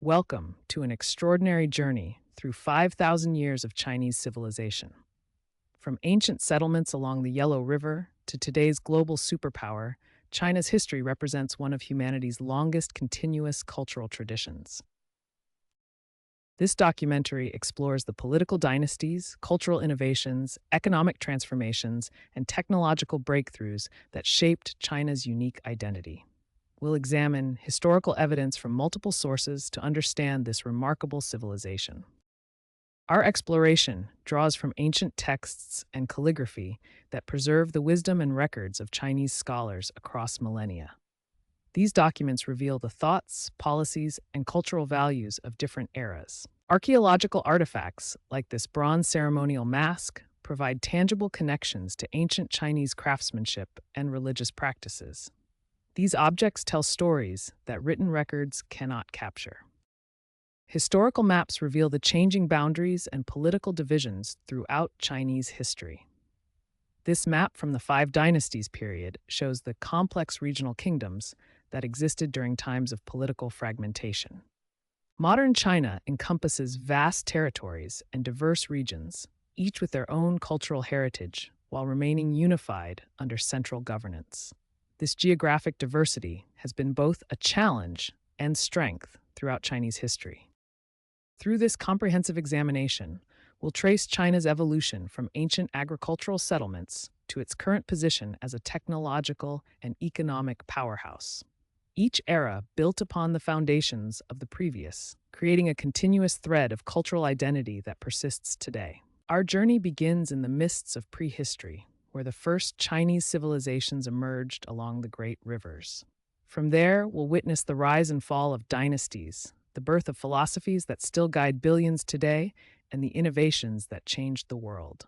Welcome to an extraordinary journey through 5,000 years of Chinese civilization. From ancient settlements along the Yellow River to today's global superpower, China's history represents one of humanity's longest continuous cultural traditions. This documentary explores the political dynasties, cultural innovations, economic transformations, and technological breakthroughs that shaped China's unique identity. We'll examine historical evidence from multiple sources to understand this remarkable civilization. Our exploration draws from ancient texts and calligraphy that preserve the wisdom and records of Chinese scholars across millennia. These documents reveal the thoughts, policies, and cultural values of different eras. Archaeological artifacts, like this bronze ceremonial mask, provide tangible connections to ancient Chinese craftsmanship and religious practices. These objects tell stories that written records cannot capture. Historical maps reveal the changing boundaries and political divisions throughout Chinese history. This map from the Five Dynasties period shows the complex regional kingdoms that existed during times of political fragmentation. Modern China encompasses vast territories and diverse regions, each with their own cultural heritage, while remaining unified under central governance. This geographic diversity has been both a challenge and strength throughout Chinese history. Through this comprehensive examination, we'll trace China's evolution from ancient agricultural settlements to its current position as a technological and economic powerhouse. Each era built upon the foundations of the previous, creating a continuous thread of cultural identity that persists today. Our journey begins in the mists of prehistory, where the first Chinese civilizations emerged along the great rivers. From there, we'll witness the rise and fall of dynasties, the birth of philosophies that still guide billions today, and the innovations that changed the world.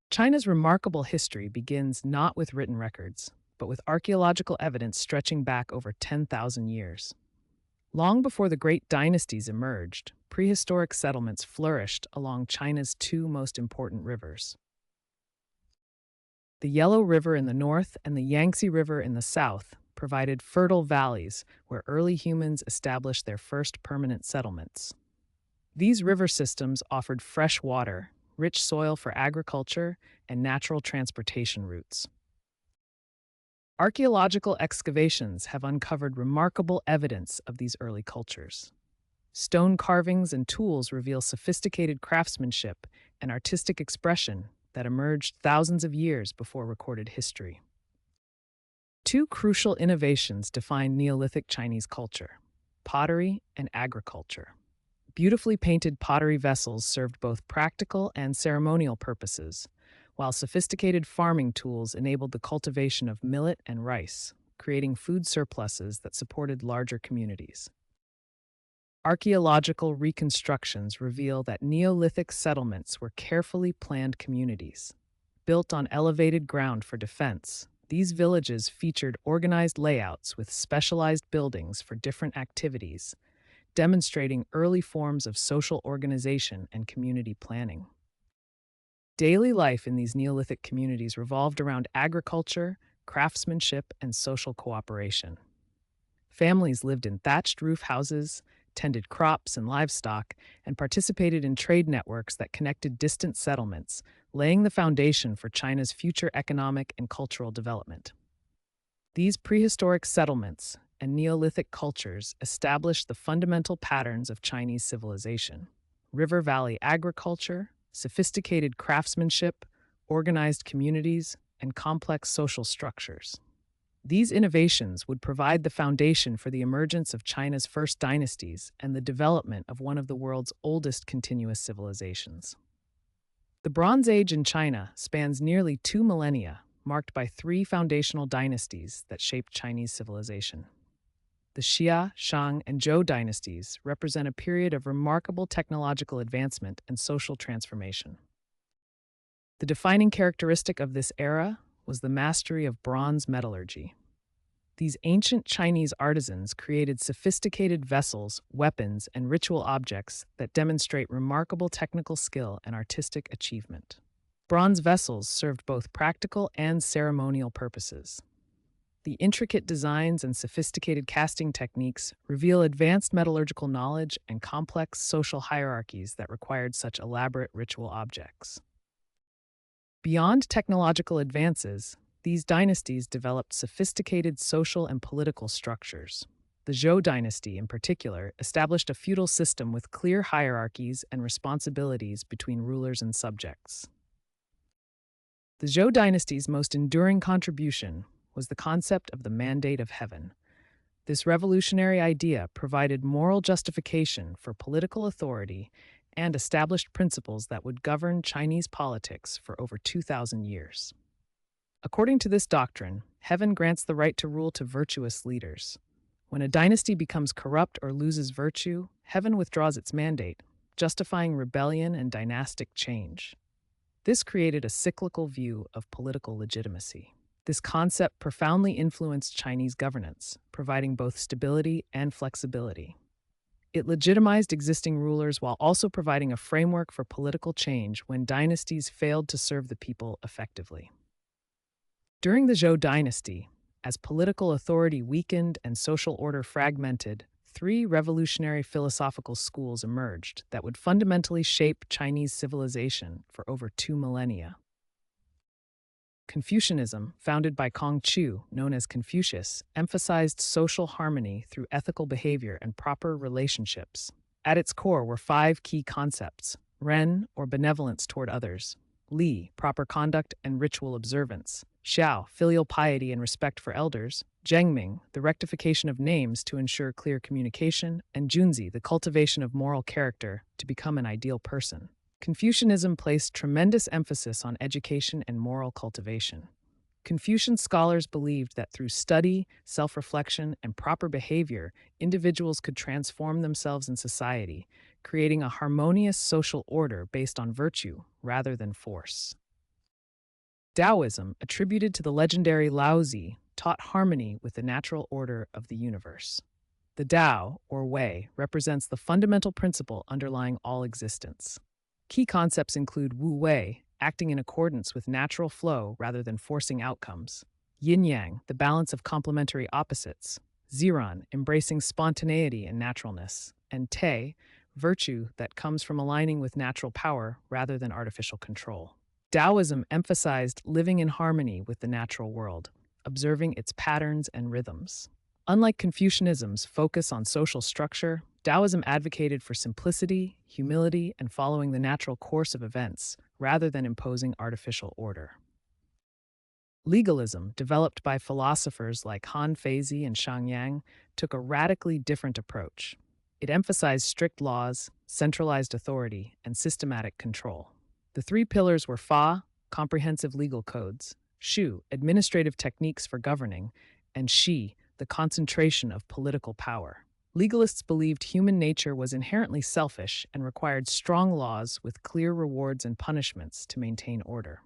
China's remarkable history begins not with written records, but with archaeological evidence stretching back over 10,000 years. Long before the great dynasties emerged, prehistoric settlements flourished along China's two most important rivers. The Yellow River in the north and the Yangtze River in the south provided fertile valleys where early humans established their first permanent settlements. These river systems offered fresh water, rich soil for agriculture, and natural transportation routes. Archaeological excavations have uncovered remarkable evidence of these early cultures. Stone carvings and tools reveal sophisticated craftsmanship and artistic expression that emerged thousands of years before recorded history. Two crucial innovations define Neolithic Chinese culture: pottery and agriculture. Beautifully painted pottery vessels served both practical and ceremonial purposes, while sophisticated farming tools enabled the cultivation of millet and rice, creating food surpluses that supported larger communities. Archaeological reconstructions reveal that Neolithic settlements were carefully planned communities. Built on elevated ground for defense, these villages featured organized layouts with specialized buildings for different activities, demonstrating early forms of social organization and community planning. Daily life in these Neolithic communities revolved around agriculture, craftsmanship, and social cooperation. Families lived in thatched roof houses, tended crops and livestock, and participated in trade networks that connected distant settlements, laying the foundation for China's future economic and cultural development. These prehistoric settlements and Neolithic cultures established the fundamental patterns of Chinese civilization: river valley agriculture, sophisticated craftsmanship, organized communities, and complex social structures. These innovations would provide the foundation for the emergence of China's first dynasties and the development of one of the world's oldest continuous civilizations. The Bronze Age in China spans nearly 2 millennia, marked by three foundational dynasties that shaped Chinese civilization. The Xia, Shang, and Zhou dynasties represent a period of remarkable technological advancement and social transformation. The defining characteristic of this era was the mastery of bronze metallurgy. These ancient Chinese artisans created sophisticated vessels, weapons, and ritual objects that demonstrate remarkable technical skill and artistic achievement. Bronze vessels served both practical and ceremonial purposes. The intricate designs and sophisticated casting techniques reveal advanced metallurgical knowledge and complex social hierarchies that required such elaborate ritual objects. Beyond technological advances, these dynasties developed sophisticated social and political structures. The Zhou dynasty, in particular, established a feudal system with clear hierarchies and responsibilities between rulers and subjects. The Zhou dynasty's most enduring contribution was the concept of the mandate of heaven. This revolutionary idea provided moral justification for political authority and established principles that would govern Chinese politics for over 2,000 years. According to this doctrine, heaven grants the right to rule to virtuous leaders. When a dynasty becomes corrupt or loses virtue, heaven withdraws its mandate, justifying rebellion and dynastic change. This created a cyclical view of political legitimacy. This concept profoundly influenced Chinese governance, providing both stability and flexibility. It legitimized existing rulers while also providing a framework for political change when dynasties failed to serve the people effectively. During the Zhou dynasty, as political authority weakened and social order fragmented, three revolutionary philosophical schools emerged that would fundamentally shape Chinese civilization for over 2 millennia. Confucianism, founded by Chu, known as Confucius, emphasized social harmony through ethical behavior and proper relationships. At its core were five key concepts: ren, or benevolence toward others; li, proper conduct and ritual observance; xiao, filial piety and respect for elders; zhengming, the rectification of names to ensure clear communication; and junzi, the cultivation of moral character to become an ideal person. Confucianism placed tremendous emphasis on education and moral cultivation. Confucian scholars believed that through study, self-reflection, and proper behavior, individuals could transform themselves in society, creating a harmonious social order based on virtue rather than force. Taoism, attributed to the legendary Laozi, taught harmony with the natural order of the universe. The Tao, or Wei, represents the fundamental principle underlying all existence. Key concepts include Wu Wei, acting in accordance with natural flow rather than forcing outcomes; yin-yang, the balance of complementary opposites; ziran, embracing spontaneity and naturalness; and te, virtue that comes from aligning with natural power rather than artificial control. Taoism emphasized living in harmony with the natural world, observing its patterns and rhythms. Unlike Confucianism's focus on social structure, Taoism advocated for simplicity, humility, and following the natural course of events, rather than imposing artificial order. Legalism, developed by philosophers like Han Feizi and Shang, took a radically different approach. It emphasized strict laws, centralized authority, and systematic control. The three pillars were Fa, comprehensive legal codes; Shu, administrative techniques for governing; and Shi, the concentration of political power. Legalists believed human nature was inherently selfish and required strong laws with clear rewards and punishments to maintain order.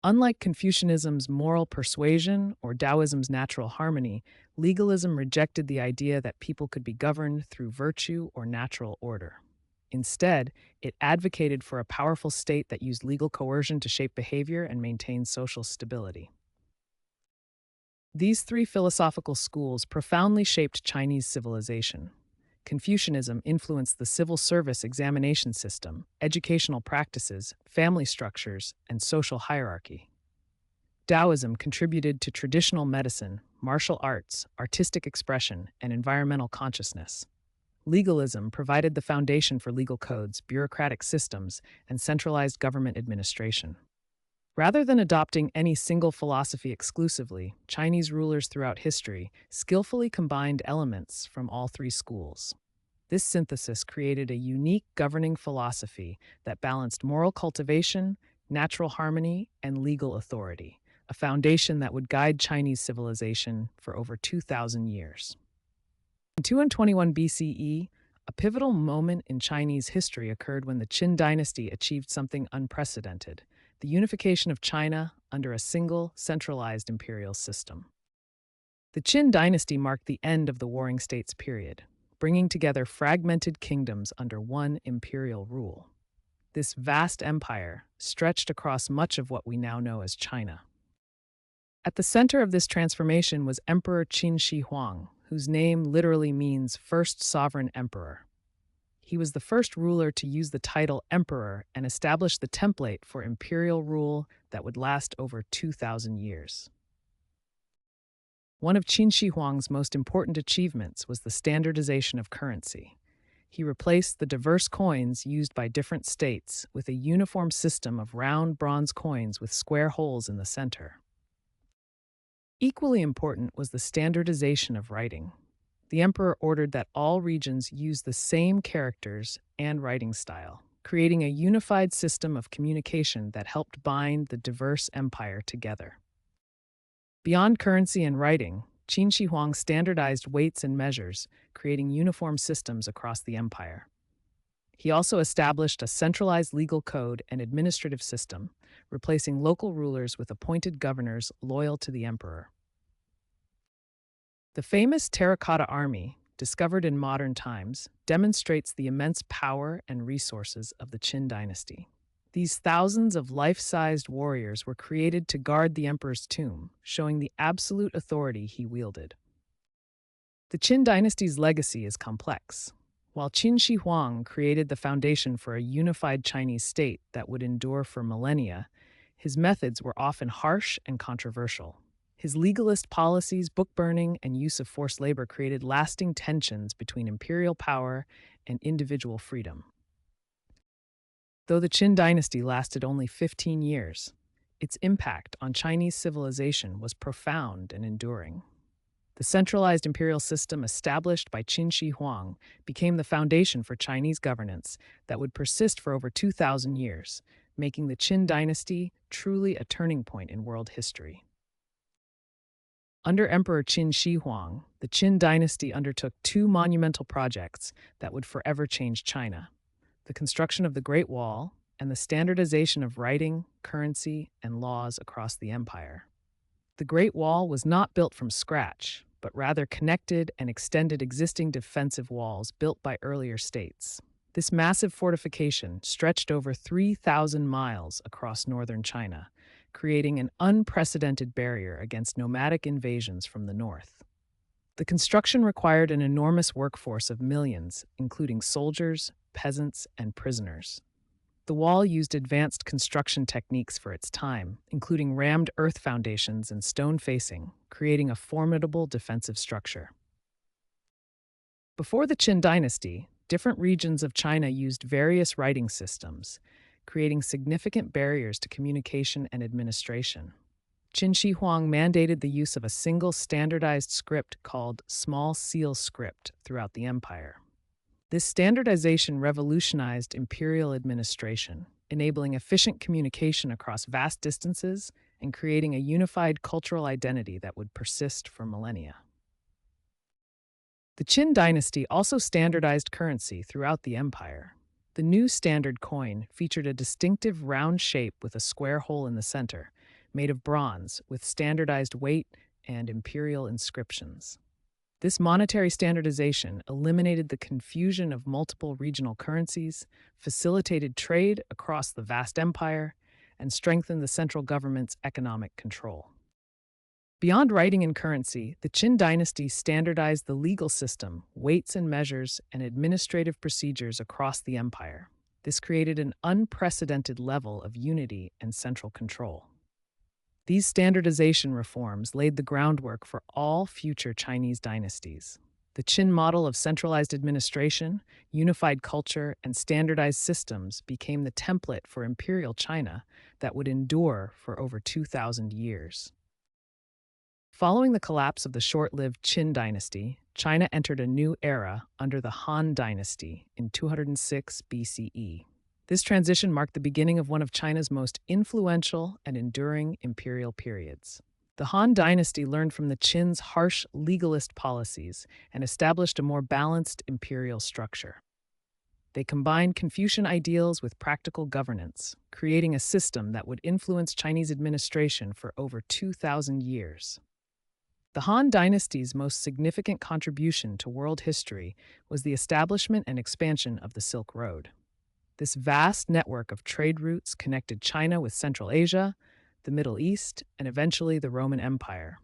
Unlike Confucianism's moral persuasion or Taoism's natural harmony, legalism rejected the idea that people could be governed through virtue or natural order. Instead, it advocated for a powerful state that used legal coercion to shape behavior and maintain social stability. These three philosophical schools profoundly shaped Chinese civilization. Confucianism influenced the civil service examination system, educational practices, family structures, and social hierarchy. Taoism contributed to traditional medicine, martial arts, artistic expression, and environmental consciousness. Legalism provided the foundation for legal codes, bureaucratic systems, and centralized government administration. Rather than adopting any single philosophy exclusively, Chinese rulers throughout history skillfully combined elements from all three schools. This synthesis created a unique governing philosophy that balanced moral cultivation, natural harmony, and legal authority, a foundation that would guide Chinese civilization for over 2,000 years. In 221 BCE, a pivotal moment in Chinese history occurred when the Qin Dynasty achieved something unprecedented: the unification of China under a single, centralized imperial system. The Qin Dynasty marked the end of the Warring States period, bringing together fragmented kingdoms under one imperial rule. This vast empire stretched across much of what we now know as China. At the center of this transformation was Emperor Qin Shi Huang, whose name literally means first sovereign emperor. He was the first ruler to use the title emperor and establish the template for imperial rule that would last over 2,000 years. One of Qin Shi Huang's most important achievements was the standardization of currency. He replaced the diverse coins used by different states with a uniform system of round bronze coins with square holes in the center. Equally important was the standardization of writing. The emperor ordered that all regions use the same characters and writing style, creating a unified system of communication that helped bind the diverse empire together. Beyond currency and writing, Qin Shi Huang standardized weights and measures, creating uniform systems across the empire. He also established a centralized legal code and administrative system, replacing local rulers with appointed governors loyal to the emperor. The famous terracotta army, discovered in modern times, demonstrates the immense power and resources of the Qin Dynasty. These thousands of life-sized warriors were created to guard the emperor's tomb, showing the absolute authority he wielded. The Qin Dynasty's legacy is complex. While Qin Shi Huang created the foundation for a unified Chinese state that would endure for millennia, his methods were often harsh and controversial. His legalist policies, book burning, and use of forced labor created lasting tensions between imperial power and individual freedom. Though the Qin dynasty lasted only 15 years, its impact on Chinese civilization was profound and enduring. The centralized imperial system established by Qin Shi Huang became the foundation for Chinese governance that would persist for over 2,000 years, making the Qin dynasty truly a turning point in world history. Under Emperor Qin Shi Huang, the Qin dynasty undertook two monumental projects that would forever change China: the construction of the Great Wall and the standardization of writing, currency, and laws across the empire. The Great Wall was not built from scratch, but rather connected and extended existing defensive walls built by earlier states. This massive fortification stretched over 3,000 miles across northern China, creating an unprecedented barrier against nomadic invasions from the north. The construction required an enormous workforce of millions, including soldiers, peasants, and prisoners. The wall used advanced construction techniques for its time, including rammed earth foundations and stone facing, creating a formidable defensive structure. Before the Qin dynasty, different regions of China used various writing systems, creating significant barriers to communication and administration. Qin Shi Huang mandated the use of a single standardized script called small seal script throughout the empire. This standardization revolutionized imperial administration, enabling efficient communication across vast distances and creating a unified cultural identity that would persist for millennia. The Qin dynasty also standardized currency throughout the empire. The new standard coin featured a distinctive round shape with a square hole in the center, made of bronze with standardized weight and imperial inscriptions. This monetary standardization eliminated the confusion of multiple regional currencies, facilitated trade across the vast empire, and strengthened the central government's economic control. Beyond writing and currency, the Qin dynasty standardized the legal system, weights and measures, and administrative procedures across the empire. This created an unprecedented level of unity and central control. These standardization reforms laid the groundwork for all future Chinese dynasties. The Qin model of centralized administration, unified culture, and standardized systems became the template for imperial China that would endure for over 2,000 years. Following the collapse of the short-lived Qin dynasty, China entered a new era under the Han Dynasty in 206 BCE. This transition marked the beginning of one of China's most influential and enduring imperial periods. The Han Dynasty learned from the Qin's harsh legalist policies and established a more balanced imperial structure. They combined Confucian ideals with practical governance, creating a system that would influence Chinese administration for over 2,000 years. The Han Dynasty's most significant contribution to world history was the establishment and expansion of the Silk Road. This vast network of trade routes connected China with Central Asia, the Middle East, and eventually the Roman Empire.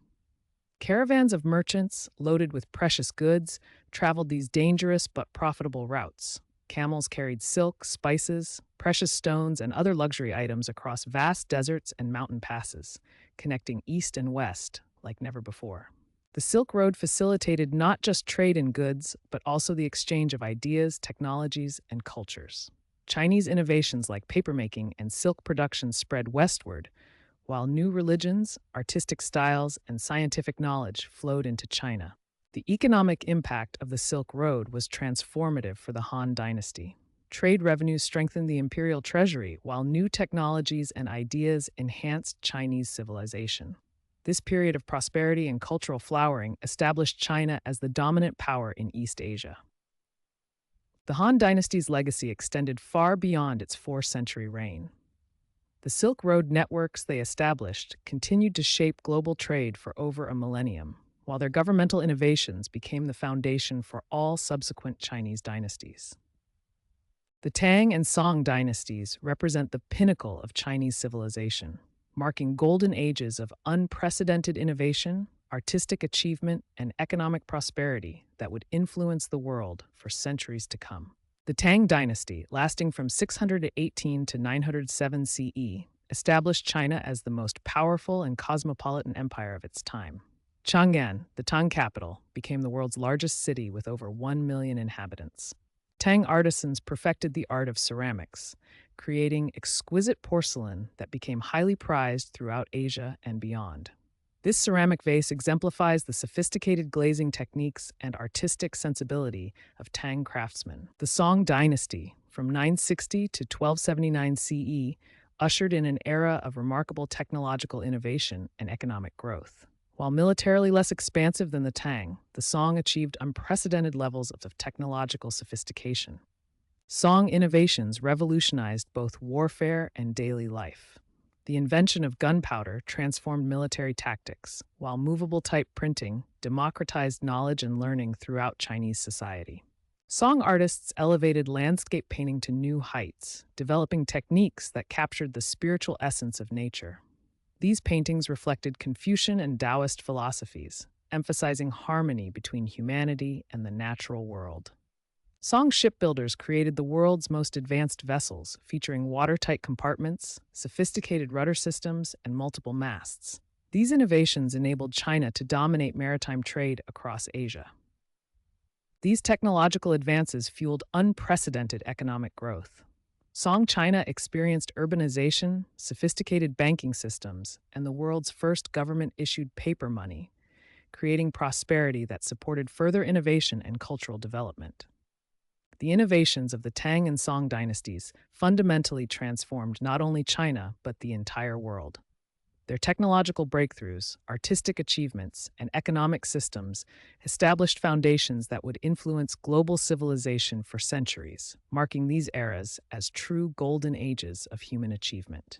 Caravans of merchants, loaded with precious goods, traveled these dangerous but profitable routes. Camels carried silk, spices, precious stones, and other luxury items across vast deserts and mountain passes, connecting east and west like never before. The Silk Road facilitated not just trade in goods, but also the exchange of ideas, technologies, and cultures. Chinese innovations like papermaking and silk production spread westward, while new religions, artistic styles, and scientific knowledge flowed into China. The economic impact of the Silk Road was transformative for the Han Dynasty. Trade revenues strengthened the imperial treasury, while new technologies and ideas enhanced Chinese civilization. This period of prosperity and cultural flowering established China as the dominant power in East Asia. The Han Dynasty's legacy extended far beyond its 4th-century reign. The Silk Road networks they established continued to shape global trade for over a millennium, while their governmental innovations became the foundation for all subsequent Chinese dynasties. The Tang and Song dynasties represent the pinnacle of Chinese civilization, marking golden ages of unprecedented innovation, artistic achievement, and economic prosperity that would influence the world for centuries to come. The Tang dynasty, lasting from 618 to 907 CE, established China as the most powerful and cosmopolitan empire of its time. Chang'an, the Tang capital, became the world's largest city with over 1 million inhabitants. Tang artisans perfected the art of ceramics, creating exquisite porcelain that became highly prized throughout Asia and beyond. This ceramic vase exemplifies the sophisticated glazing techniques and artistic sensibility of Tang craftsmen. The Song dynasty, from 960 to 1279 CE, ushered in an era of remarkable technological innovation and economic growth. While militarily less expansive than the Tang, the Song achieved unprecedented levels of technological sophistication. Song innovations revolutionized both warfare and daily life. The invention of gunpowder transformed military tactics, while movable-type printing democratized knowledge and learning throughout Chinese society. Song artists elevated landscape painting to new heights, developing techniques that captured the spiritual essence of nature. These paintings reflected Confucian and Taoist philosophies, emphasizing harmony between humanity and the natural world. Song shipbuilders created the world's most advanced vessels, featuring watertight compartments, sophisticated rudder systems, and multiple masts. These innovations enabled China to dominate maritime trade across Asia. These technological advances fueled unprecedented economic growth. Song China experienced urbanization, sophisticated banking systems, and the world's first government-issued paper money, creating prosperity that supported further innovation and cultural development. The innovations of the Tang and Song dynasties fundamentally transformed not only China, but the entire world. Their technological breakthroughs, artistic achievements, and economic systems established foundations that would influence global civilization for centuries, marking these eras as true golden ages of human achievement.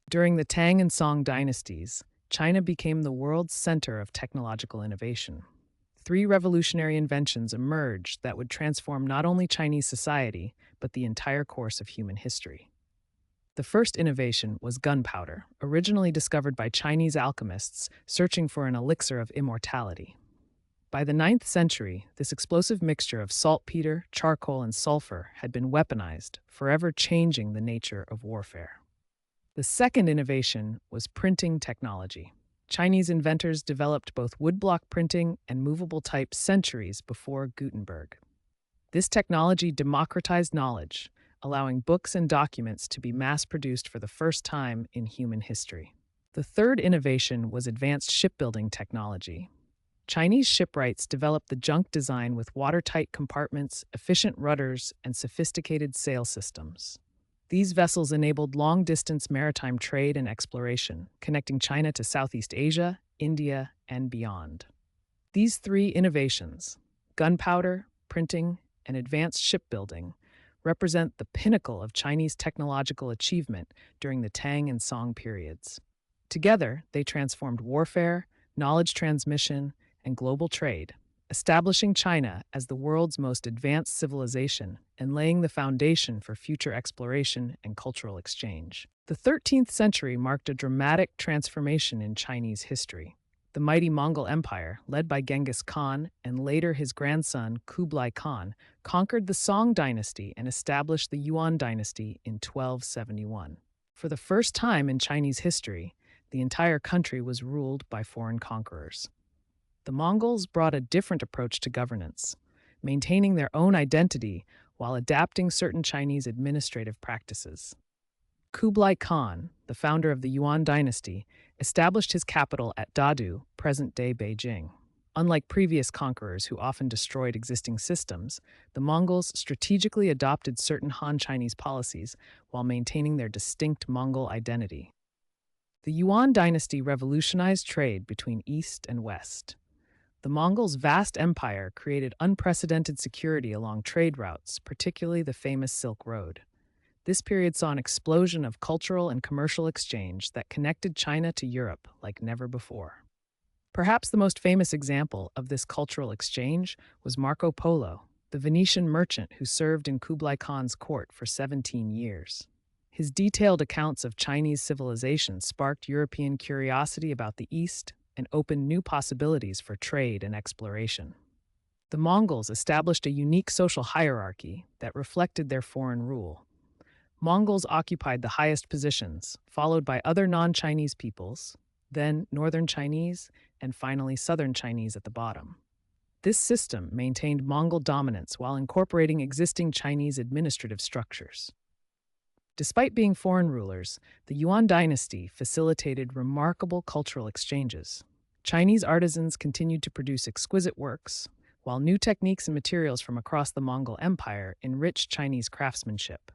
During the Tang and Song dynasties, China became the world's center of technological innovation. 3 revolutionary inventions emerged that would transform not only Chinese society, but the entire course of human history. The first innovation was gunpowder, originally discovered by Chinese alchemists searching for an elixir of immortality. By the 9th century, this explosive mixture of saltpeter, charcoal, and sulfur had been weaponized, forever changing the nature of warfare. The second innovation was printing technology. Chinese inventors developed both woodblock printing and movable type centuries before Gutenberg. This technology democratized knowledge, allowing books and documents to be mass-produced for the first time in human history. The third innovation was advanced shipbuilding technology. Chinese shipwrights developed the junk design with watertight compartments, efficient rudders, and sophisticated sail systems. These vessels enabled long-distance maritime trade and exploration, connecting China to Southeast Asia, India, and beyond. These 3 innovations, gunpowder, printing, and advanced shipbuilding, represent the pinnacle of Chinese technological achievement during the Tang and Song periods. Together, they transformed warfare, knowledge transmission, and global trade, establishing China as the world's most advanced civilization and laying the foundation for future exploration and cultural exchange. The 13th century marked a dramatic transformation in Chinese history. The mighty Mongol Empire, led by Genghis Khan and later his grandson Kublai Khan, conquered the Song dynasty and established the Yuan dynasty in 1271. For the first time in Chinese history, the entire country was ruled by foreign conquerors. The Mongols brought a different approach to governance, maintaining their own identity while adapting certain Chinese administrative practices. Kublai Khan, the founder of the Yuan dynasty, established his capital at Dadu, present-day Beijing. Unlike previous conquerors who often destroyed existing systems, the Mongols strategically adopted certain Han Chinese policies while maintaining their distinct Mongol identity. The Yuan dynasty revolutionized trade between East and West. The Mongols' vast empire created unprecedented security along trade routes, particularly the famous Silk Road. This period saw an explosion of cultural and commercial exchange that connected China to Europe like never before. Perhaps the most famous example of this cultural exchange was Marco Polo, the Venetian merchant who served in Kublai Khan's court for 17 years. His detailed accounts of Chinese civilization sparked European curiosity about the East and opened new possibilities for trade and exploration. The Mongols established a unique social hierarchy that reflected their foreign rule. Mongols occupied the highest positions, followed by other non-Chinese peoples, then Northern Chinese, and finally Southern Chinese at the bottom. This system maintained Mongol dominance while incorporating existing Chinese administrative structures. Despite being foreign rulers, the Yuan dynasty facilitated remarkable cultural exchanges. Chinese artisans continued to produce exquisite works, while new techniques and materials from across the Mongol Empire enriched Chinese craftsmanship.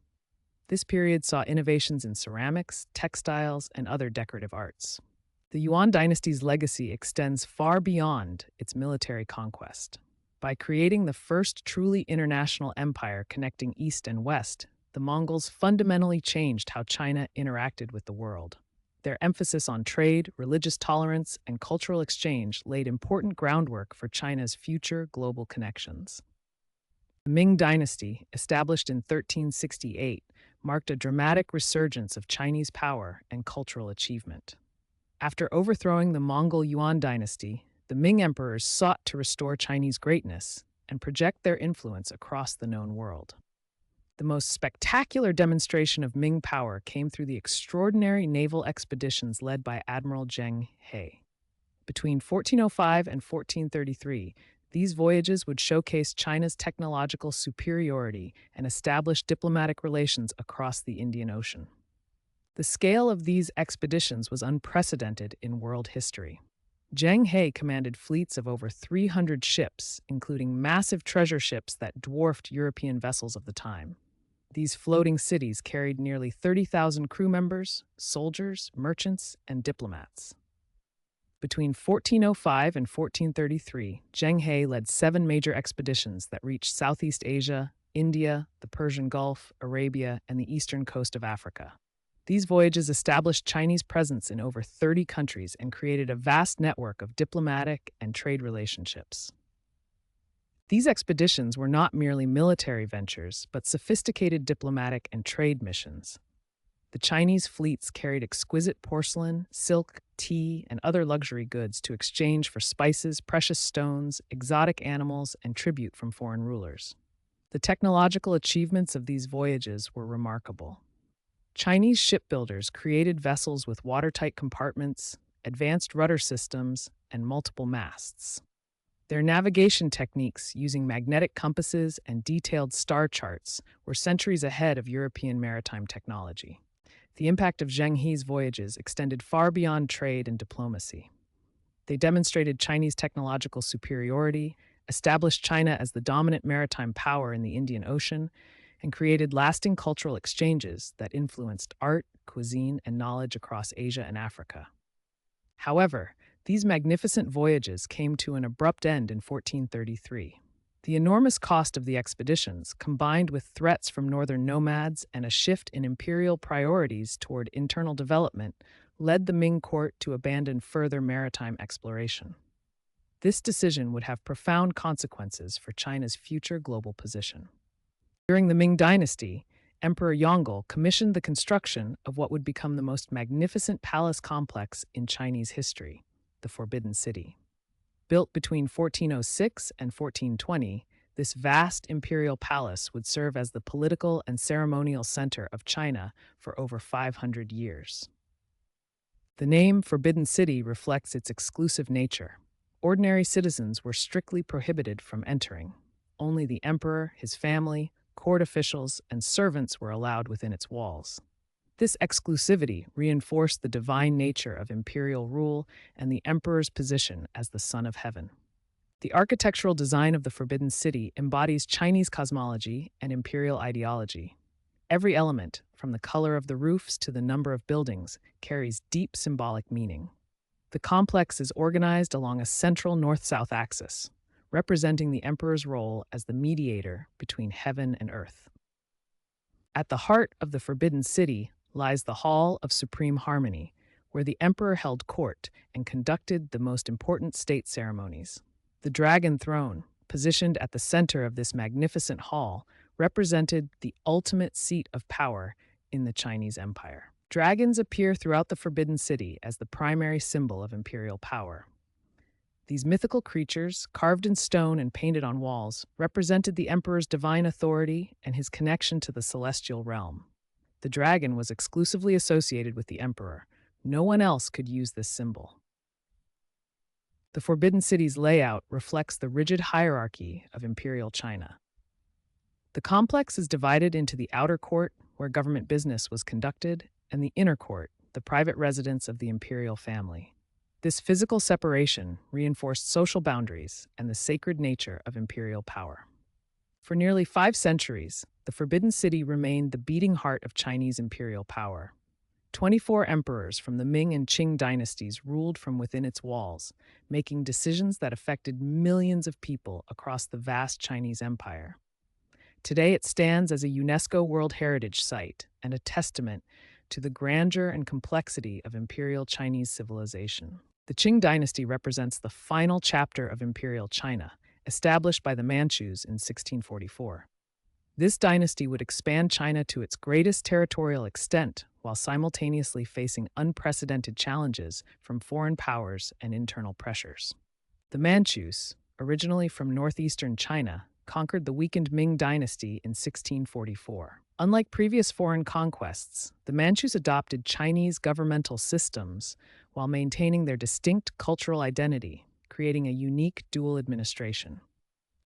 This period saw innovations in ceramics, textiles, and other decorative arts. The Yuan dynasty's legacy extends far beyond its military conquest. By creating the first truly international empire connecting East and West, the Mongols fundamentally changed how China interacted with the world. Their emphasis on trade, religious tolerance, and cultural exchange laid important groundwork for China's future global connections. The Ming Dynasty, established in 1368, marked a dramatic resurgence of Chinese power and cultural achievement. After overthrowing the Mongol Yuan dynasty, the Ming emperors sought to restore Chinese greatness and project their influence across the known world. The most spectacular demonstration of Ming power came through the extraordinary naval expeditions led by Admiral Zheng He. Between 1405 and 1433, these voyages would showcase China's technological superiority and establish diplomatic relations across the Indian Ocean. The scale of these expeditions was unprecedented in world history. Zheng He commanded fleets of over 300 ships, including massive treasure ships that dwarfed European vessels of the time. These floating cities carried nearly 30,000 crew members, soldiers, merchants, and diplomats. Between 1405 and 1433, Zheng He led 7 major expeditions that reached Southeast Asia, India, the Persian Gulf, Arabia, and the eastern coast of Africa. These voyages established Chinese presence in over 30 countries and created a vast network of diplomatic and trade relationships. These expeditions were not merely military ventures, but sophisticated diplomatic and trade missions. The Chinese fleets carried exquisite porcelain, silk, tea, and other luxury goods to exchange for spices, precious stones, exotic animals, and tribute from foreign rulers. The technological achievements of these voyages were remarkable. Chinese shipbuilders created vessels with watertight compartments, advanced rudder systems, and multiple masts. Their navigation techniques using magnetic compasses and detailed star charts were centuries ahead of European maritime technology. The impact of Zheng He's voyages extended far beyond trade and diplomacy. They demonstrated Chinese technological superiority, established China as the dominant maritime power in the Indian Ocean, and created lasting cultural exchanges that influenced art, cuisine, and knowledge across Asia and Africa. However, these magnificent voyages came to an abrupt end in 1433. The enormous cost of the expeditions, combined with threats from northern nomads and a shift in imperial priorities toward internal development, led the Ming court to abandon further maritime exploration. This decision would have profound consequences for China's future global position. During the Ming Dynasty, Emperor Yongle commissioned the construction of what would become the most magnificent palace complex in Chinese history, the Forbidden City. Built between 1406 and 1420, this vast imperial palace would serve as the political and ceremonial center of China for over 500 years. The name Forbidden City reflects its exclusive nature. Ordinary citizens were strictly prohibited from entering. Only the emperor, his family, court officials, and servants were allowed within its walls. This exclusivity reinforced the divine nature of imperial rule and the emperor's position as the son of heaven. The architectural design of the Forbidden City embodies Chinese cosmology and imperial ideology. Every element, from the color of the roofs to the number of buildings, carries deep symbolic meaning. The complex is organized along a central north-south axis, representing the emperor's role as the mediator between heaven and earth. At the heart of the Forbidden City lies the Hall of Supreme Harmony, where the emperor held court and conducted the most important state ceremonies. The dragon throne, positioned at the center of this magnificent hall, represented the ultimate seat of power in the Chinese Empire. Dragons appear throughout the Forbidden City as the primary symbol of imperial power. These mythical creatures, carved in stone and painted on walls, represented the emperor's divine authority and his connection to the celestial realm. The dragon was exclusively associated with the emperor. No one else could use this symbol. The Forbidden City's layout reflects the rigid hierarchy of imperial China. The complex is divided into the outer court, where government business was conducted, and the inner court, the private residence of the imperial family. This physical separation reinforced social boundaries and the sacred nature of imperial power. For nearly 5 centuries, the Forbidden City remained the beating heart of Chinese imperial power. 24 emperors from the Ming and Qing dynasties ruled from within its walls, making decisions that affected millions of people across the vast Chinese empire. Today, it stands as a UNESCO World Heritage Site and a testament to the grandeur and complexity of imperial Chinese civilization. The Qing Dynasty represents the final chapter of imperial China, established by the Manchus in 1644. This dynasty would expand China to its greatest territorial extent while simultaneously facing unprecedented challenges from foreign powers and internal pressures. The Manchus, originally from northeastern China, conquered the weakened Ming Dynasty in 1644. Unlike previous foreign conquests, the Manchus adopted Chinese governmental systems while maintaining their distinct cultural identity, creating a unique dual administration.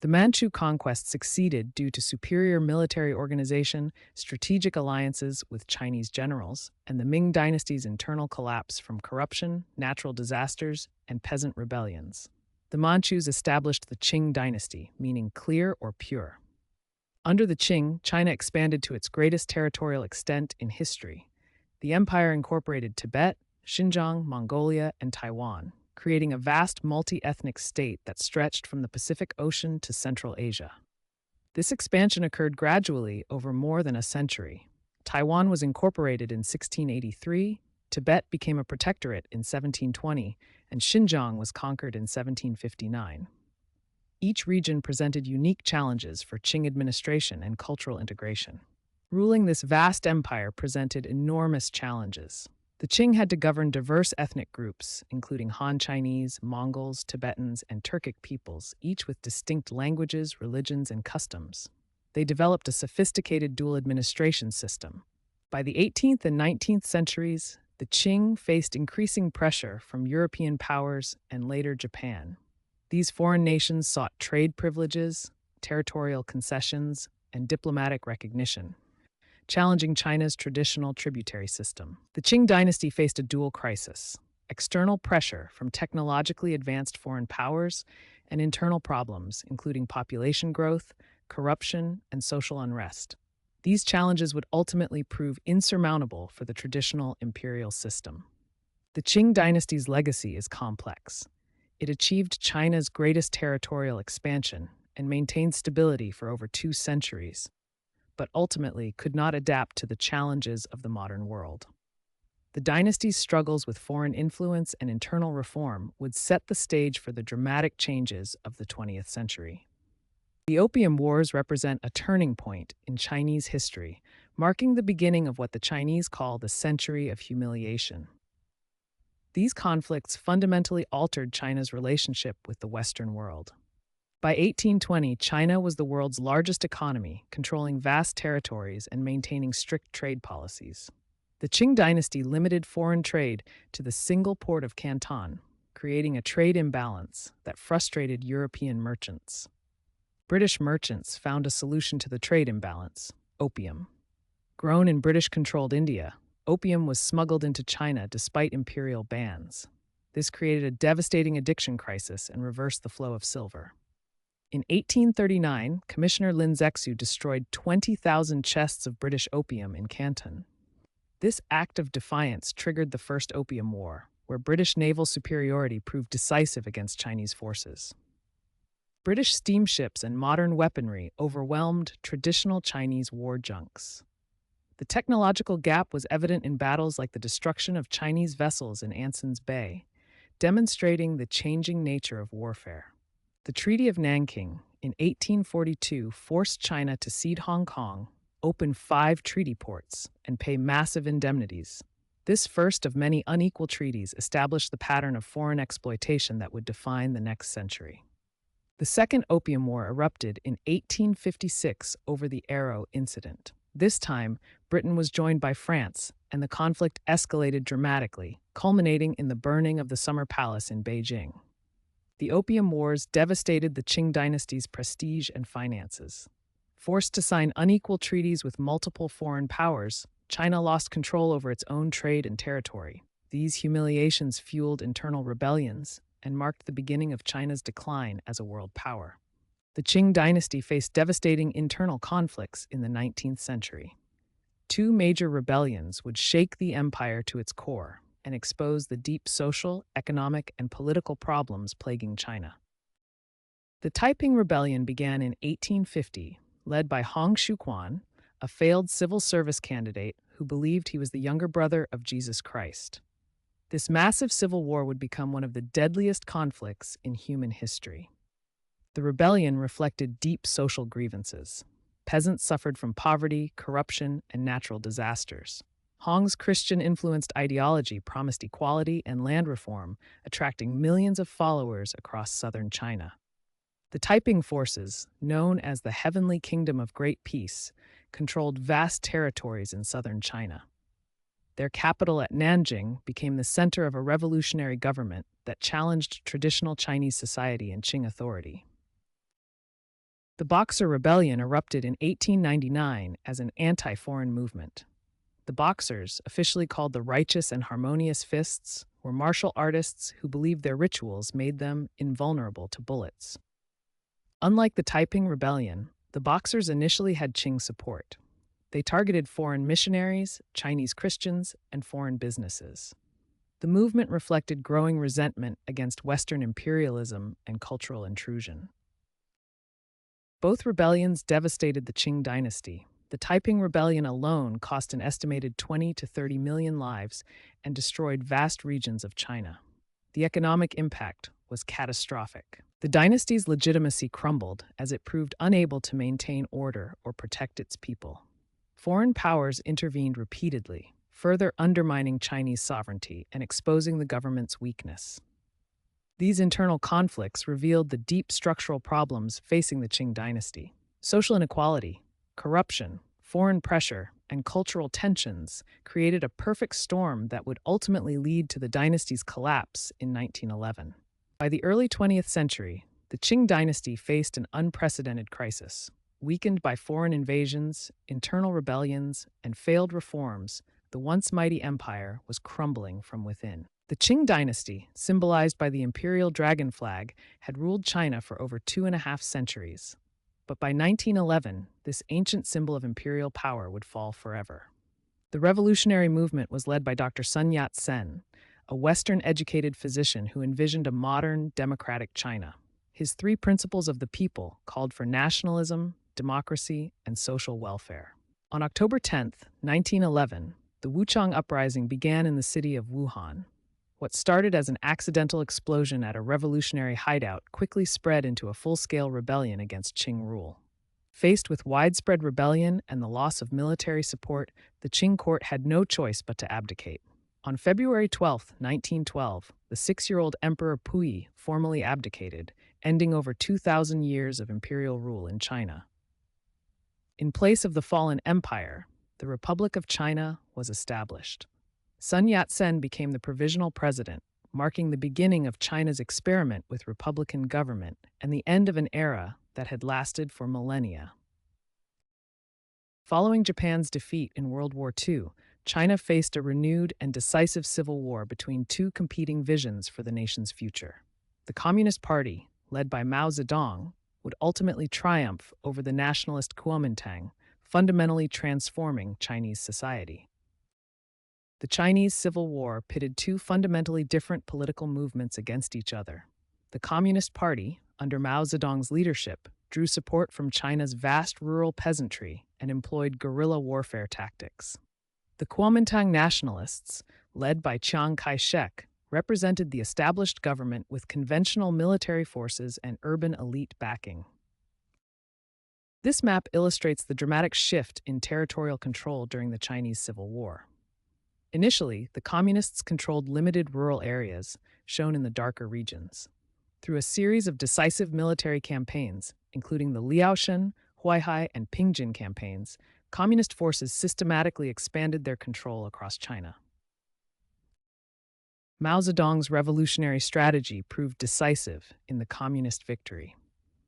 The Manchu conquest succeeded due to superior military organization, strategic alliances with Chinese generals, and the Ming Dynasty's internal collapse from corruption, natural disasters, and peasant rebellions. The Manchus established the Qing Dynasty, meaning clear or pure. Under the Qing, China expanded to its greatest territorial extent in history. The empire incorporated Tibet, Xinjiang, Mongolia, and Taiwan, creating a vast multi-ethnic state that stretched from the Pacific Ocean to Central Asia. This expansion occurred gradually over more than a century. Taiwan was incorporated in 1683, Tibet became a protectorate in 1720, and Xinjiang was conquered in 1759. Each region presented unique challenges for Qing administration and cultural integration. Ruling this vast empire presented enormous challenges. The Qing had to govern diverse ethnic groups, including Han Chinese, Mongols, Tibetans, and Turkic peoples, each with distinct languages, religions, and customs. They developed a sophisticated dual administration system. By the 18th and 19th centuries, the Qing faced increasing pressure from European powers and later Japan. These foreign nations sought trade privileges, territorial concessions, and diplomatic recognition, challenging China's traditional tributary system. The Qing dynasty faced a dual crisis: external pressure from technologically advanced foreign powers and internal problems, including population growth, corruption, and social unrest. These challenges would ultimately prove insurmountable for the traditional imperial system. The Qing dynasty's legacy is complex. It achieved China's greatest territorial expansion and maintained stability for over 2 centuries, but ultimately could not adapt to the challenges of the modern world. The dynasty's struggles with foreign influence and internal reform would set the stage for the dramatic changes of the 20th century. The Opium Wars represent a turning point in Chinese history, marking the beginning of what the Chinese call the Century of Humiliation. These conflicts fundamentally altered China's relationship with the Western world. By 1820, China was the world's largest economy, controlling vast territories and maintaining strict trade policies. The Qing Dynasty limited foreign trade to the single port of Canton, creating a trade imbalance that frustrated European merchants. British merchants found a solution to the trade imbalance: opium. Grown in British-controlled India, opium was smuggled into China despite imperial bans. This created a devastating addiction crisis and reversed the flow of silver. In 1839, Commissioner Lin Zexu destroyed 20,000 chests of British opium in Canton. This act of defiance triggered the First Opium War, where British naval superiority proved decisive against Chinese forces. British steamships and modern weaponry overwhelmed traditional Chinese war junks. The technological gap was evident in battles like the destruction of Chinese vessels in Anson's Bay, demonstrating the changing nature of warfare. The Treaty of Nanking in 1842 forced China to cede Hong Kong, open 5 treaty ports, and pay massive indemnities. This first of many unequal treaties established the pattern of foreign exploitation that would define the next century. The Second Opium War erupted in 1856 over the Arrow Incident. This time, Britain was joined by France, and the conflict escalated dramatically, culminating in the burning of the Summer Palace in Beijing. The Opium Wars devastated the Qing Dynasty's prestige and finances. Forced to sign unequal treaties with multiple foreign powers, China lost control over its own trade and territory. These humiliations fueled internal rebellions and marked the beginning of China's decline as a world power. The Qing Dynasty faced devastating internal conflicts in the 19th century. 2 major rebellions would shake the empire to its core and expose the deep social, economic, and political problems plaguing China. The Taiping Rebellion began in 1850, led by Hong Xiuquan, a failed civil service candidate who believed he was the younger brother of Jesus Christ. This massive civil war would become one of the deadliest conflicts in human history. The rebellion reflected deep social grievances. Peasants suffered from poverty, corruption, and natural disasters. Hong's Christian-influenced ideology promised equality and land reform, attracting millions of followers across southern China. The Taiping forces, known as the Heavenly Kingdom of Great Peace, controlled vast territories in southern China. Their capital at Nanjing became the center of a revolutionary government that challenged traditional Chinese society and Qing authority. The Boxer Rebellion erupted in 1899 as an anti-foreign movement. The Boxers, officially called the Righteous and Harmonious Fists, were martial artists who believed their rituals made them invulnerable to bullets. Unlike the Taiping Rebellion, the Boxers initially had Qing support. They targeted foreign missionaries, Chinese Christians, and foreign businesses. The movement reflected growing resentment against Western imperialism and cultural intrusion. Both rebellions devastated the Qing dynasty. The Taiping Rebellion alone cost an estimated 20 to 30 million lives and destroyed vast regions of China. The economic impact was catastrophic. The dynasty's legitimacy crumbled as it proved unable to maintain order or protect its people. Foreign powers intervened repeatedly, further undermining Chinese sovereignty and exposing the government's weakness. These internal conflicts revealed the deep structural problems facing the Qing dynasty. Social inequality, corruption, foreign pressure, and cultural tensions created a perfect storm that would ultimately lead to the dynasty's collapse in 1911. By the early 20th century, the Qing dynasty faced an unprecedented crisis. Weakened by foreign invasions, internal rebellions, and failed reforms, the once mighty empire was crumbling from within. The Qing dynasty, symbolized by the imperial dragon flag, had ruled China for over 2.5 centuries. But by 1911, this ancient symbol of imperial power would fall forever. The revolutionary movement was led by Dr. Sun Yat-sen, a Western-educated physician who envisioned a modern, democratic China. His 3 principles of the people called for nationalism, democracy, and social welfare. On October 10, 1911, The Wuchang Uprising began in the city of Wuhan. What started as an accidental explosion at a revolutionary hideout quickly spread into a full-scale rebellion against Qing rule. Faced with widespread rebellion and the loss of military support, the Qing court had no choice but to abdicate. On February 12, 1912, the 6-year-old Emperor Puyi formally abdicated, ending over 2,000 years of imperial rule in China. In place of the fallen empire, the Republic of China was established. Sun Yat-sen became the provisional president, marking the beginning of China's experiment with republican government and the end of an era that had lasted for millennia. Following Japan's defeat in World War II, China faced a renewed and decisive civil war between two competing visions for the nation's future. The Communist Party, led by Mao Zedong, would ultimately triumph over the nationalist Kuomintang, fundamentally transforming Chinese society. The Chinese Civil War pitted two fundamentally different political movements against each other. The Communist Party, under Mao Zedong's leadership, drew support from China's vast rural peasantry and employed guerrilla warfare tactics. The Kuomintang nationalists, led by Chiang Kai-shek, represented the established government with conventional military forces and urban elite backing. This map illustrates the dramatic shift in territorial control during the Chinese Civil War. Initially, the Communists controlled limited rural areas, shown in the darker regions. Through a series of decisive military campaigns, including the Liaoshen, Huaihai, and Pingjin campaigns, Communist forces systematically expanded their control across China. Mao Zedong's revolutionary strategy proved decisive in the Communist victory.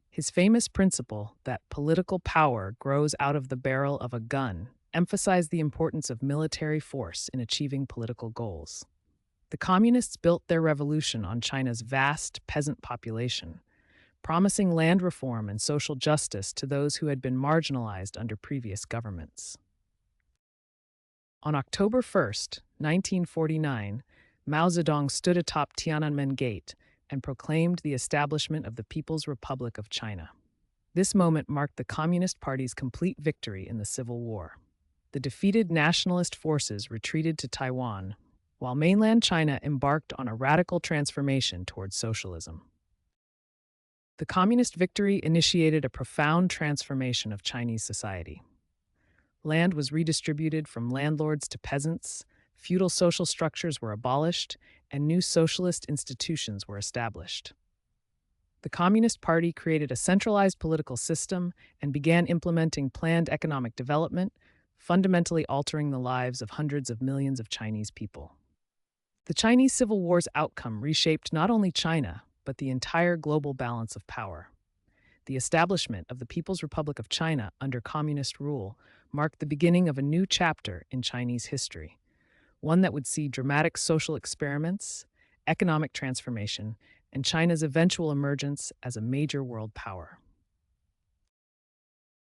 His famous principle that political power grows out of the barrel of a gun emphasized the importance of military force in achieving political goals. The Communists built their revolution on China's vast peasant population, promising land reform and social justice to those who had been marginalized under previous governments. On October 1, 1949, Mao Zedong stood atop Tiananmen Gate and proclaimed the establishment of the People's Republic of China. This moment marked the Communist Party's complete victory in the Civil War. The defeated nationalist forces retreated to Taiwan, while mainland China embarked on a radical transformation towards socialism. The Communist victory initiated a profound transformation of Chinese society. Land was redistributed from landlords to peasants, feudal social structures were abolished, and new socialist institutions were established. The Communist Party created a centralized political system and began implementing planned economic development, fundamentally altering the lives of hundreds of millions of Chinese people. The Chinese Civil War's outcome reshaped not only China, but the entire global balance of power. The establishment of the People's Republic of China under communist rule marked the beginning of a new chapter in Chinese history, one that would see dramatic social experiments, economic transformation, and China's eventual emergence as a major world power.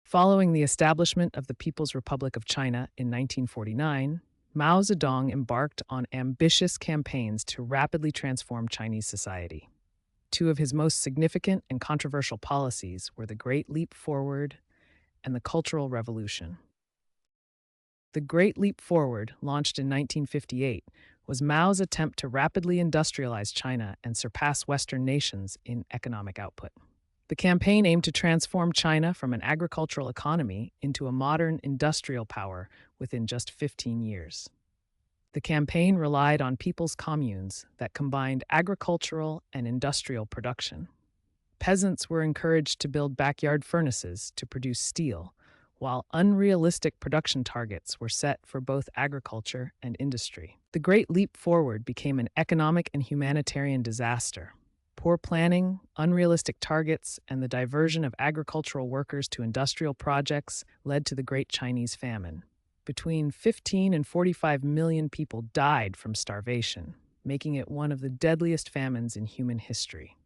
Following the establishment of the People's Republic of China in 1949, Mao Zedong embarked on ambitious campaigns to rapidly transform Chinese society. Two of his most significant and controversial policies were the Great Leap Forward and the Cultural Revolution. The Great Leap Forward, launched in 1958, was Mao's attempt to rapidly industrialize China and surpass Western nations in economic output. The campaign aimed to transform China from an agricultural economy into a modern industrial power within just 15 years. The campaign relied on people's communes that combined agricultural and industrial production. Peasants were encouraged to build backyard furnaces to produce steel, while unrealistic production targets were set for both agriculture and industry. The Great Leap Forward became an economic and humanitarian disaster. Poor planning, unrealistic targets, and the diversion of agricultural workers to industrial projects led to the Great Chinese Famine. Between 15 and 45 million people died from starvation, making it one of the deadliest famines in human history.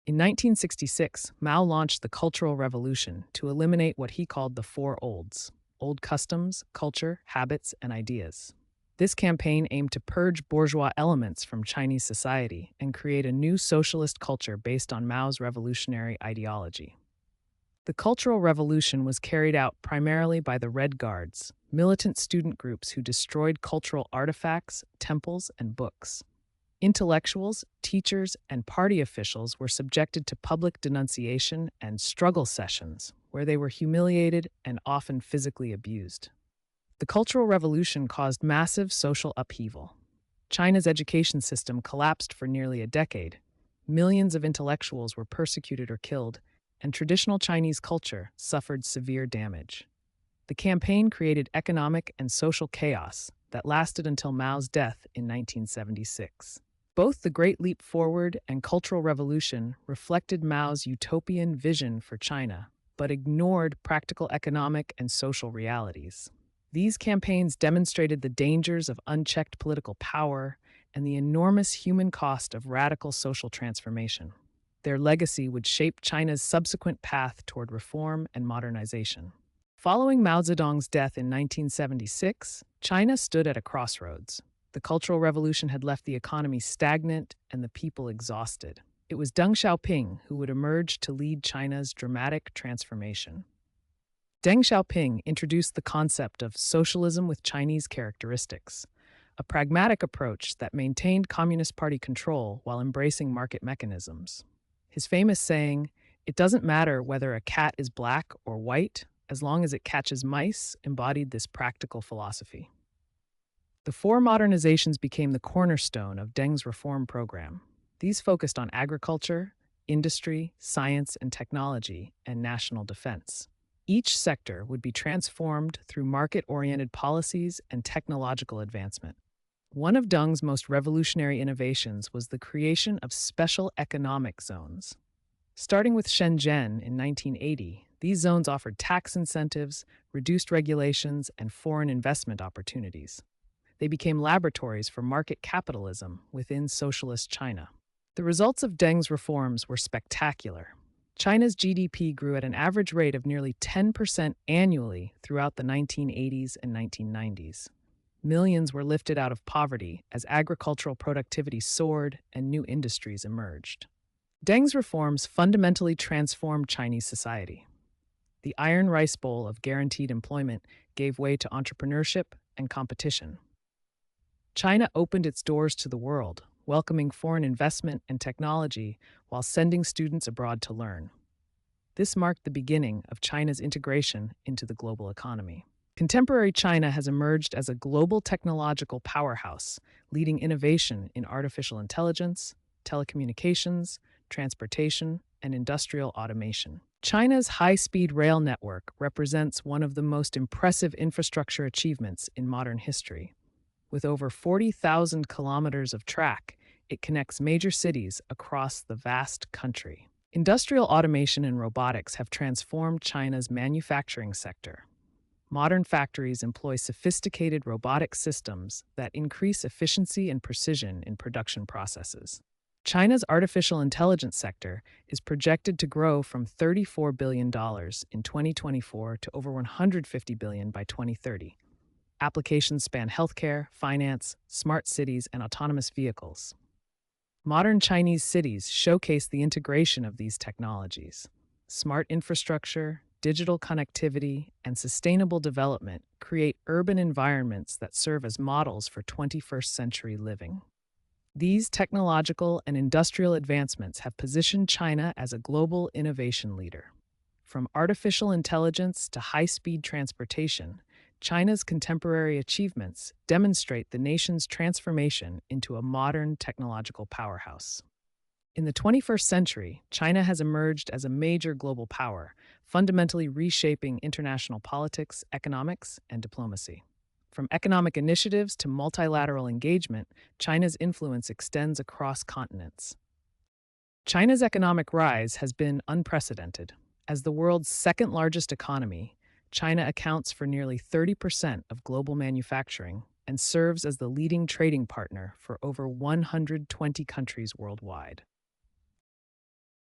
In 1966, Mao launched the Cultural Revolution to eliminate what he called the Four Olds: old customs, culture, habits, and ideas. This campaign aimed to purge bourgeois elements from Chinese society and create a new socialist culture based on Mao's revolutionary ideology. The Cultural Revolution was carried out primarily by the Red Guards, militant student groups who destroyed cultural artifacts, temples, and books. Intellectuals, teachers, and party officials were subjected to public denunciation and struggle sessions, where they were humiliated and often physically abused. The Cultural Revolution caused massive social upheaval. China's education system collapsed for nearly a decade. Millions of intellectuals were persecuted or killed, and traditional Chinese culture suffered severe damage. The campaign created economic and social chaos that lasted until Mao's death in 1976. Both the Great Leap Forward and Cultural Revolution reflected Mao's utopian vision for China, but ignored practical economic and social realities. These campaigns demonstrated the dangers of unchecked political power and the enormous human cost of radical social transformation. Their legacy would shape China's subsequent path toward reform and modernization. Following Mao Zedong's death in 1976, China stood at a crossroads. The Cultural Revolution had left the economy stagnant and the people exhausted. It was Deng Xiaoping who would emerge to lead China's dramatic transformation. Deng Xiaoping introduced the concept of socialism with Chinese characteristics, a pragmatic approach that maintained Communist Party control while embracing market mechanisms. His famous saying, "It doesn't matter whether a cat is black or white, as long as it catches mice," embodied this practical philosophy. The four modernizations became the cornerstone of Deng's reform program. These focused on agriculture, industry, science and technology, and national defense. Each sector would be transformed through market-oriented policies and technological advancement. One of Deng's most revolutionary innovations was the creation of special economic zones. Starting with Shenzhen in 1980, these zones offered tax incentives, reduced regulations, and foreign investment opportunities. They became laboratories for market capitalism within socialist China. The results of Deng's reforms were spectacular. China's GDP grew at an average rate of nearly 10% annually throughout the 1980s and 1990s. Millions were lifted out of poverty as agricultural productivity soared and new industries emerged. Deng's reforms fundamentally transformed Chinese society. The iron rice bowl of guaranteed employment gave way to entrepreneurship and competition. China opened its doors to the world, welcoming foreign investment and technology while sending students abroad to learn. This marked the beginning of China's integration into the global economy. Contemporary China has emerged as a global technological powerhouse, leading innovation in artificial intelligence, telecommunications, transportation, and industrial automation. China's high-speed rail network represents one of the most impressive infrastructure achievements in modern history. With over 40,000 kilometers of track, it connects major cities across the vast country. Industrial automation and robotics have transformed China's manufacturing sector. Modern factories employ sophisticated robotic systems that increase efficiency and precision in production processes. China's artificial intelligence sector is projected to grow from $34 billion in 2024 to over $150 billion by 2030. Applications span healthcare, finance, smart cities, and autonomous vehicles. Modern Chinese cities showcase the integration of these technologies. Smart infrastructure, digital connectivity, and sustainable development create urban environments that serve as models for 21st century living. These technological and industrial advancements have positioned China as a global innovation leader. From artificial intelligence to high-speed transportation, China's contemporary achievements demonstrate the nation's transformation into a modern technological powerhouse. In the 21st century, China has emerged as a major global power, fundamentally reshaping international politics, economics, and diplomacy. From economic initiatives to multilateral engagement, China's influence extends across continents. China's economic rise has been unprecedented. As the world's second-largest economy, China accounts for nearly 30% of global manufacturing and serves as the leading trading partner for over 120 countries worldwide.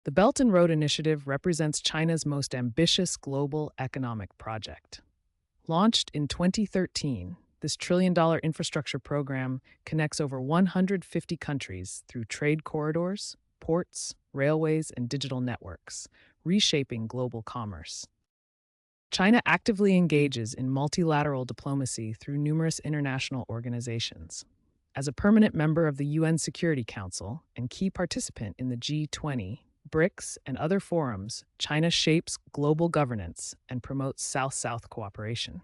The Belt and Road Initiative represents China's most ambitious global economic project. Launched in 2013, this trillion-dollar infrastructure program connects over 150 countries through trade corridors, ports, railways, and digital networks, reshaping global commerce. China actively engages in multilateral diplomacy through numerous international organizations. As a permanent member of the UN Security Council and key participant in the G20, BRICS, and other forums, China shapes global governance and promotes South-South cooperation.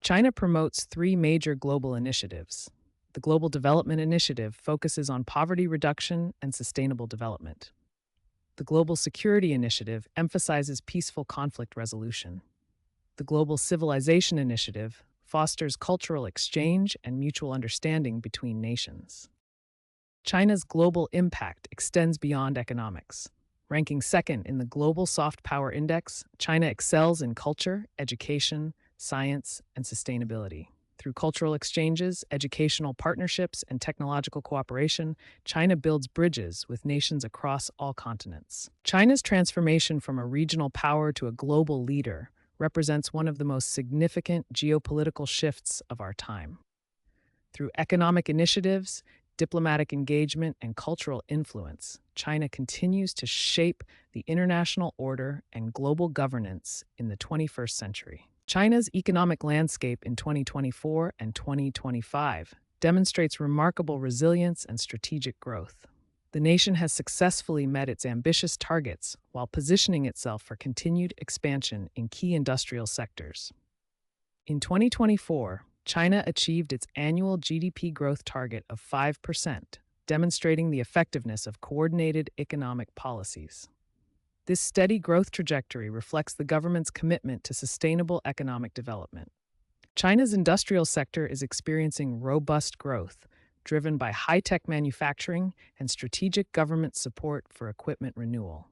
China promotes three major global initiatives. The Global Development Initiative focuses on poverty reduction and sustainable development. The Global Security Initiative emphasizes peaceful conflict resolution. The Global Civilization Initiative fosters cultural exchange and mutual understanding between nations. China's global impact extends beyond economics. Ranking second in the Global Soft Power Index, China excels in culture, education, science, and sustainability. Through cultural exchanges, educational partnerships, and technological cooperation, China builds bridges with nations across all continents. China's transformation from a regional power to a global leader represents one of the most significant geopolitical shifts of our time. Through economic initiatives, diplomatic engagement, and cultural influence, China continues to shape the international order and global governance in the 21st century. China's economic landscape in 2024 and 2025 demonstrates remarkable resilience and strategic growth. The nation has successfully met its ambitious targets while positioning itself for continued expansion in key industrial sectors. In 2024, China achieved its annual GDP growth target of 5%, demonstrating the effectiveness of coordinated economic policies. This steady growth trajectory reflects the government's commitment to sustainable economic development. China's industrial sector is experiencing robust growth, driven by high-tech manufacturing and strategic government support for equipment renewal.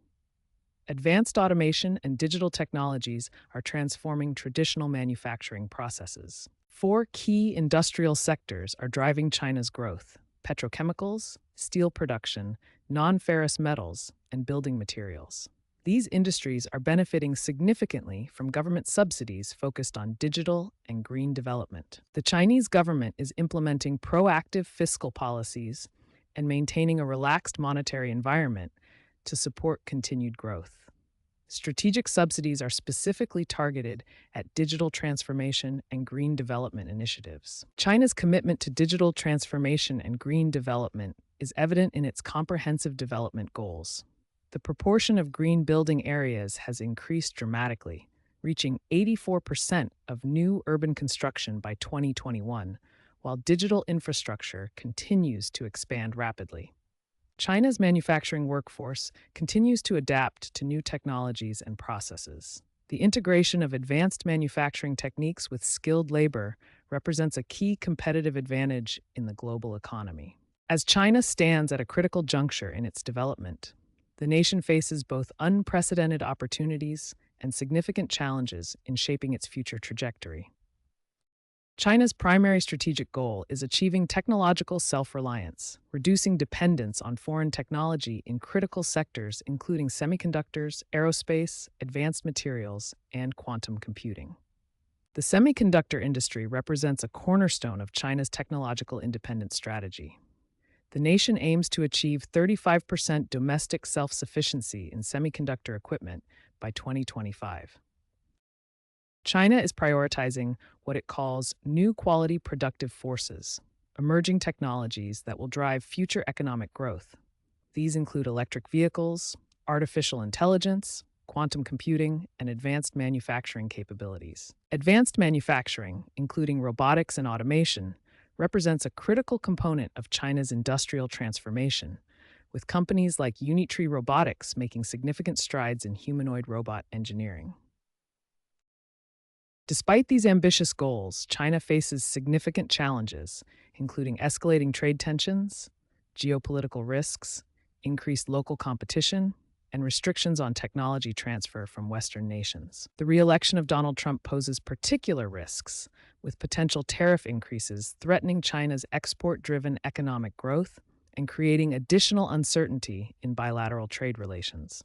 Advanced automation and digital technologies are transforming traditional manufacturing processes. Four key industrial sectors are driving China's growth: petrochemicals, steel production, non-ferrous metals, and building materials. These industries are benefiting significantly from government subsidies focused on digital and green development. The Chinese government is implementing proactive fiscal policies and maintaining a relaxed monetary environment to support continued growth. Strategic subsidies are specifically targeted at digital transformation and green development initiatives. China's commitment to digital transformation and green development is evident in its comprehensive development goals. The proportion of green building areas has increased dramatically, reaching 84% of new urban construction by 2021, while digital infrastructure continues to expand rapidly. China's manufacturing workforce continues to adapt to new technologies and processes. The integration of advanced manufacturing techniques with skilled labor represents a key competitive advantage in the global economy. As China stands at a critical juncture in its development, the nation faces both unprecedented opportunities and significant challenges in shaping its future trajectory. China's primary strategic goal is achieving technological self-reliance, reducing dependence on foreign technology in critical sectors including semiconductors, aerospace, advanced materials, and quantum computing. The semiconductor industry represents a cornerstone of China's technological independence strategy. The nation aims to achieve 35% domestic self-sufficiency in semiconductor equipment by 2025. China is prioritizing what it calls new quality productive forces, emerging technologies that will drive future economic growth. These include electric vehicles, artificial intelligence, quantum computing, and advanced manufacturing capabilities. Advanced manufacturing, including robotics and automation, represents a critical component of China's industrial transformation, with companies like Unitree Robotics making significant strides in humanoid robot engineering. Despite these ambitious goals, China faces significant challenges, including escalating trade tensions, geopolitical risks, increased local competition, and restrictions on technology transfer from Western nations. The re-election of Donald Trump poses particular risks, with potential tariff increases threatening China's export-driven economic growth and creating additional uncertainty in bilateral trade relations.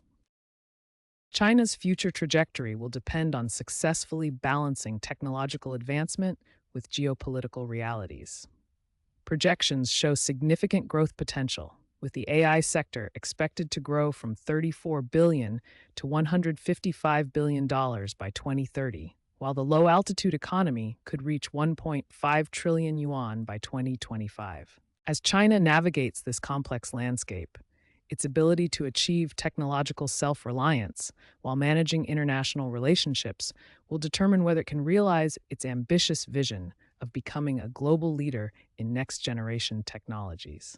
China's future trajectory will depend on successfully balancing technological advancement with geopolitical realities. Projections show significant growth potential, with the AI sector expected to grow from $34 billion to $155 billion by 2030, while the low-altitude economy could reach 1.5 trillion yuan by 2025. As China navigates this complex landscape, its ability to achieve technological self-reliance while managing international relationships will determine whether it can realize its ambitious vision of becoming a global leader in next-generation technologies.